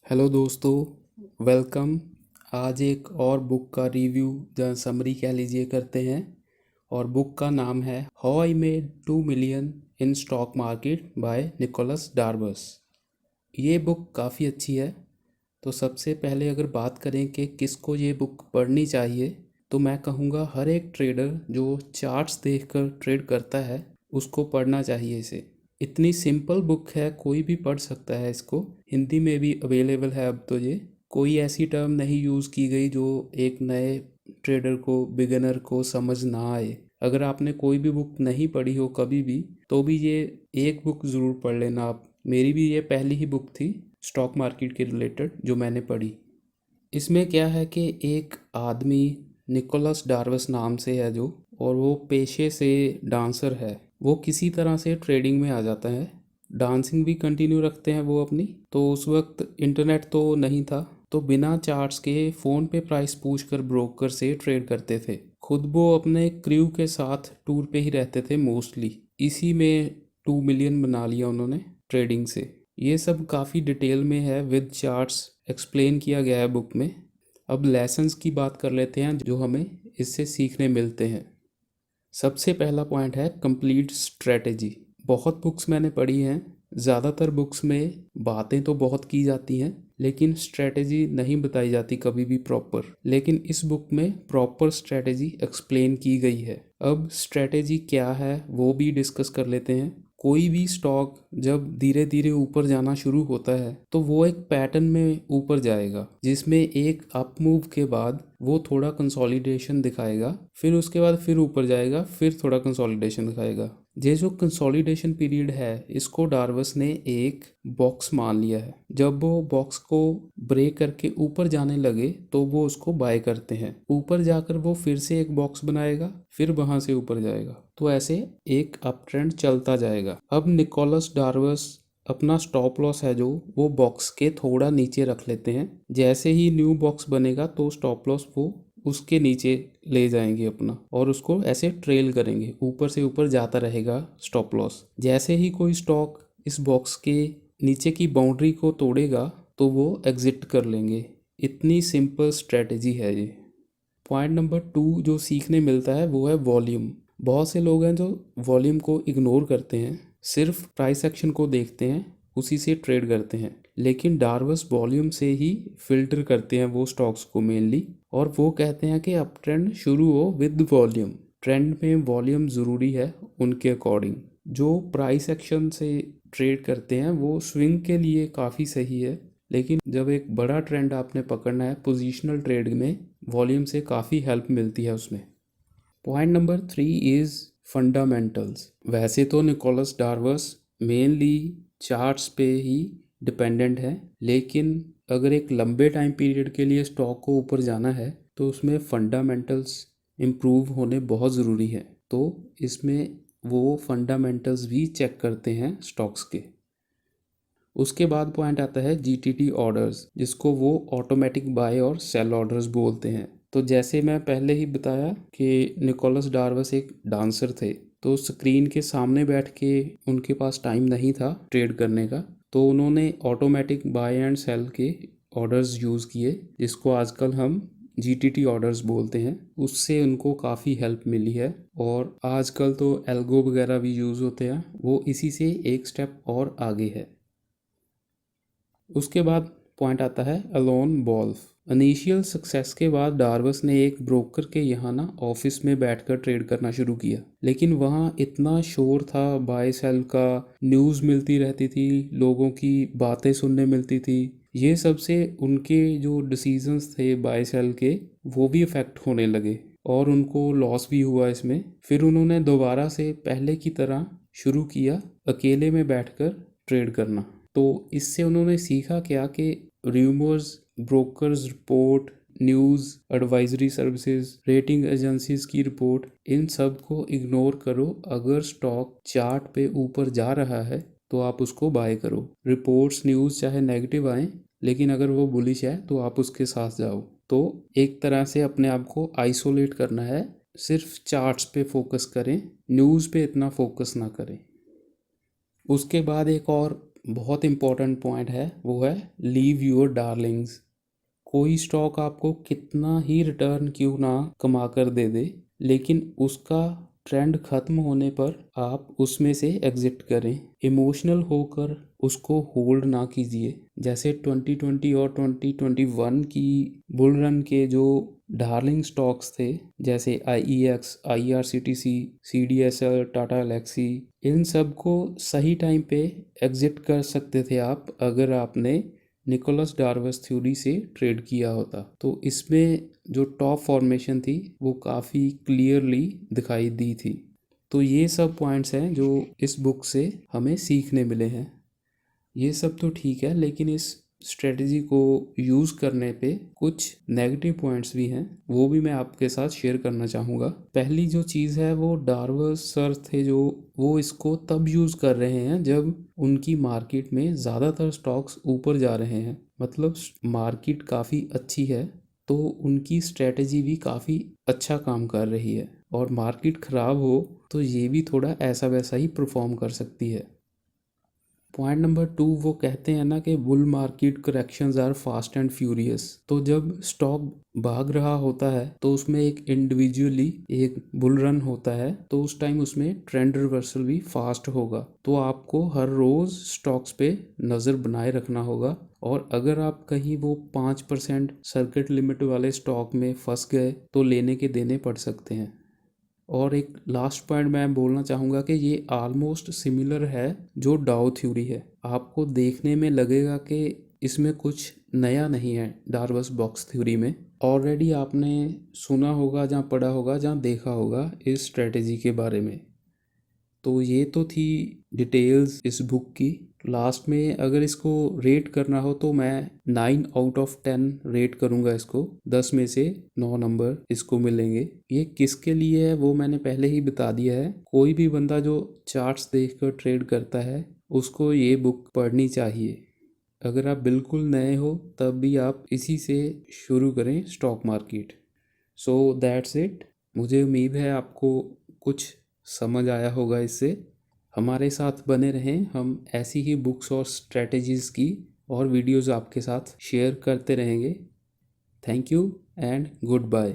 Hello दोस्तों, welcome. आज एक और बुक का रिव्यू या समरी कह लीजिए करते हैं। और बुक का नाम है how I made 2 million in stock market by Nicolas Darvas. ये बुक काफ़ी अच्छी है। तो सबसे पहले अगर बात करें कि किसको ये बुक पढ़नी चाहिए, तो मैं कहूँगा हर एक ट्रेडर जो चार्ट्स देखकर ट्रेड करता है उसको पढ़ना चाहिए इसे। इतनी सिंपल बुक है, कोई भी पढ़ सकता है इसको। हिंदी में भी अवेलेबल है अब तो ये। कोई ऐसी टर्म नहीं यूज़ की गई जो एक नए ट्रेडर को, बिगिनर को समझ ना आए। अगर आपने कोई भी बुक नहीं पढ़ी हो कभी भी, तो भी ये एक बुक ज़रूर पढ़ लेना आप। मेरी भी ये पहली ही बुक थी स्टॉक मार्केट के रिलेटेड जो मैंने पढ़ी। इसमें क्या है कि एक आदमी निकोलस डार्वस नाम से है जो, और वो पेशे से डांसर है। वो किसी तरह से ट्रेडिंग में आ जाता है। डांसिंग भी कंटिन्यू रखते हैं वो अपनी। तो उस वक्त इंटरनेट तो नहीं था, तो बिना चार्ट्स के फ़ोन पे प्राइस पूछकर ब्रोकर से ट्रेड करते थे। खुद वो अपने क्रू के साथ टूर पे ही रहते थे मोस्टली। इसी में 2 मिलियन बना लिया उन्होंने ट्रेडिंग से। ये सब काफ़ी डिटेल में है, विद चार्ट्स एक्सप्लेन किया गया है बुक में। अब लेसन्स की बात कर लेते हैं जो हमें इससे सीखने मिलते हैं। सबसे पहला पॉइंट है कंप्लीट स्ट्रेटेजी। बहुत बुक्स मैंने पढ़ी हैं। ज़्यादातर बुक्स में बातें तो बहुत की जाती हैं, लेकिन स्ट्रेटेजी नहीं बताई जाती कभी भी प्रॉपर। लेकिन इस बुक में प्रॉपर स्ट्रेटेजी एक्सप्लेन की गई है। अब स्ट्रेटेजी क्या है वो भी डिस्कस कर लेते हैं। कोई भी स्टॉक जब धीरे धीरे ऊपर जाना शुरू होता है तो वो एक पैटर्न में ऊपर जाएगा, जिसमें एक अप मूव के बाद वो थोड़ा कंसोलिडेशन दिखाएगा, फिर उसके बाद फिर ऊपर जाएगा, फिर थोड़ा कंसोलिडेशन दिखाएगा। ये जो कंसोलिडेशन पीरियड है इसको डार्वस ने एक बॉक्स मान लिया है। जब वो बॉक्स को ब्रेक करके ऊपर जाने लगे तो वो उसको बाय करते हैं। ऊपर जाकर वो फिर से एक बॉक्स बनाएगा, फिर वहां से ऊपर जाएगा। तो ऐसे एक अप ट्रेंड चलता जाएगा। अब निकोलस डार्वस अपना स्टॉप लॉस है जो, वो बॉक्स के थोड़ा नीचे रख लेते हैं। जैसे ही न्यू बॉक्स बनेगा तो स्टॉप लॉस वो उसके नीचे ले जाएंगे अपना, और उसको ऐसे ट्रेल करेंगे, ऊपर से ऊपर जाता रहेगा स्टॉप लॉस। जैसे ही कोई स्टॉक इस बॉक्स के नीचे की बाउंड्री को तोड़ेगा तो वो एग्जिट कर लेंगे। इतनी सिंपल स्ट्रेटजी है ये। पॉइंट नंबर 2 जो सीखने मिलता है वो है वॉल्यूम। बहुत से लोग हैं जो वॉल्यूम को इग्नोर करते हैं, सिर्फ प्राइस एक्शन को देखते हैं, उसी से ट्रेड करते हैं। लेकिन डार्वस वॉल्यूम से ही फिल्टर करते हैं वो स्टॉक्स को मेनली। और वो कहते हैं कि अप ट्रेंड शुरू हो विद वॉल्यूम। ट्रेंड में वॉल्यूम ज़रूरी है उनके अकॉर्डिंग। जो प्राइस एक्शन से ट्रेड करते हैं वो स्विंग के लिए काफ़ी सही है, लेकिन जब एक बड़ा ट्रेंड आपने पकड़ना है पोजीशनल ट्रेड में, वॉल्यूम से काफ़ी हेल्प मिलती है उसमें। Point number 3 is fundamentals. वैसे तो निकोलस डार्वस मेनली चार्ट्स पे ही डिपेंडेंट है, लेकिन अगर एक लंबे टाइम पीरियड के लिए स्टॉक को ऊपर जाना है तो उसमें फंडामेंटल्स इम्प्रूव होने बहुत ज़रूरी है। तो इसमें वो फंडामेंटल्स भी चेक करते हैं स्टॉक्स के। उसके बाद पॉइंट आता है जीटीटी ऑर्डर्स, जिसको वो ऑटोमेटिक बाय और सेल ऑर्डर्स बोलते हैं। तो जैसे मैं पहले ही बताया कि निकोलस डार्वस एक डांसर थे, तो स्क्रीन के सामने बैठ के उनके पास टाइम नहीं था ट्रेड करने का, तो उन्होंने ऑटोमेटिक बाय एंड सेल के ऑर्डर्स यूज़ किए, जिसको आजकल हम जीटीटी ऑर्डर्स बोलते हैं। उससे उनको काफ़ी हेल्प मिली है। और आजकल तो एल्गो वगैरह भी यूज़ होते हैं, वो इसी से एक स्टेप और आगे है। उसके बाद पॉइंट आता है अलोन वॉल्फ। इनिशियल सक्सेस के बाद डार्वस ने एक ब्रोकर के यहाँ ना ऑफिस में बैठकर ट्रेड करना शुरू किया, लेकिन वहाँ इतना शोर था बाय सेल का, न्यूज़ मिलती रहती थी, लोगों की बातें सुनने मिलती थी। ये सब से उनके जो डिसीजंस थे बाय सेल के वो भी इफ़ेक्ट होने लगे, और उनको लॉस भी हुआ इसमें। फिर उन्होंने दोबारा से पहले की तरह शुरू किया अकेले में बैठकर ट्रेड करना। तो इससे उन्होंने सीखा क्या कि rumours, brokers report, news, advisory services, rating agencies की रिपोर्ट, इन सब को इग्नोर करो। अगर स्टॉक चार्ट पे ऊपर जा रहा है तो आप उसको बाय करो। रिपोर्ट्स, न्यूज़ चाहे नेगेटिव आए, लेकिन अगर वो बुलिश है तो आप उसके साथ जाओ। तो एक तरह से अपने आप को आइसोलेट करना है, सिर्फ चार्ट्स पे फोकस करें, न्यूज़ पे इतना फोकस ना करें। उसके बाद एक और बहुत इम्पोर्टेंट पॉइंट है, वो है लीव योर डार्लिंग्स। कोई स्टॉक आपको कितना ही रिटर्न क्यों ना कमा कर दे दे, लेकिन उसका ट्रेंड खत्म होने पर आप उसमें से एग्जिट करें। इमोशनल होकर उसको होल्ड ना कीजिए। जैसे 2020 और 2021 की बुल रन के जो डार्लिंग स्टॉक्स थे, जैसे IEX, IRCTC, CDSL, Tata Elxsi, इन सब को सही टाइम पे एग्जिट कर सकते थे आप, अगर आपने निकोलस डार्वस थ्योरी से ट्रेड किया होता। तो इसमें जो टॉप फॉर्मेशन थी वो काफ़ी क्लियरली दिखाई दी थी। तो ये सब पॉइंट्स हैं जो इस बुक से हमें सीखने मिले हैं। ये सब तो ठीक है, लेकिन इस स्ट्रेटजी को यूज़ करने पे कुछ नेगेटिव पॉइंट्स भी हैं, वो भी मैं आपके साथ शेयर करना चाहूँगा। पहली जो चीज़ है वो डार्वस सर थे जो, वो इसको तब यूज़ कर रहे हैं जब उनकी मार्केट में ज़्यादातर स्टॉक्स ऊपर जा रहे हैं, मतलब मार्केट काफ़ी अच्छी है, तो उनकी स्ट्रेटजी भी काफ़ी अच्छा काम कर रही है। और मार्केट ख़राब हो तो ये भी थोड़ा ऐसा वैसा ही परफॉर्म कर सकती है। पॉइंट नंबर 2, वो कहते हैं ना कि bull market corrections are fast and furious. तो जब स्टॉक भाग रहा होता है तो उसमें एक इंडिविजुअली एक बुल रन होता है, तो उस टाइम उसमें ट्रेंड रिवर्सल भी फास्ट होगा। तो आपको हर रोज़ स्टॉक्स पे नज़र बनाए रखना होगा, और अगर आप कहीं वो 5% सर्किट लिमिट वाले स्टॉक में फंस गए तो लेने के देने पड़ सकते हैं। और एक लास्ट पॉइंट मैं बोलना चाहूँगा कि ये आलमोस्ट सिमिलर है जो डाउ थ्योरी है। आपको देखने में लगेगा कि इसमें कुछ नया नहीं है डार्वस बॉक्स थ्योरी में, ऑलरेडी आपने सुना होगा, जहाँ पढ़ा होगा, जहाँ देखा होगा इस स्ट्रेटेजी के बारे में। तो ये तो थी डिटेल्स इस बुक की। लास्ट में अगर इसको रेट करना हो तो मैं 9/10 रेट करूँगा इसको। 10 में से 9 नंबर इसको मिलेंगे। ये किसके लिए है वो मैंने पहले ही बता दिया है। कोई भी बंदा जो चार्ट्स देखकर ट्रेड करता है उसको ये बुक पढ़नी चाहिए। अगर आप बिल्कुल नए हो तब भी आप इसी से शुरू करें stock market. So that's it. मुझे उम्मीद है आपको कुछ समझ आया होगा इससे। हमारे साथ बने रहें, हम ऐसी ही बुक्स और स्ट्रेटजीज़ की और वीडियोज़ आपके साथ शेयर करते रहेंगे। Thank you and good bye.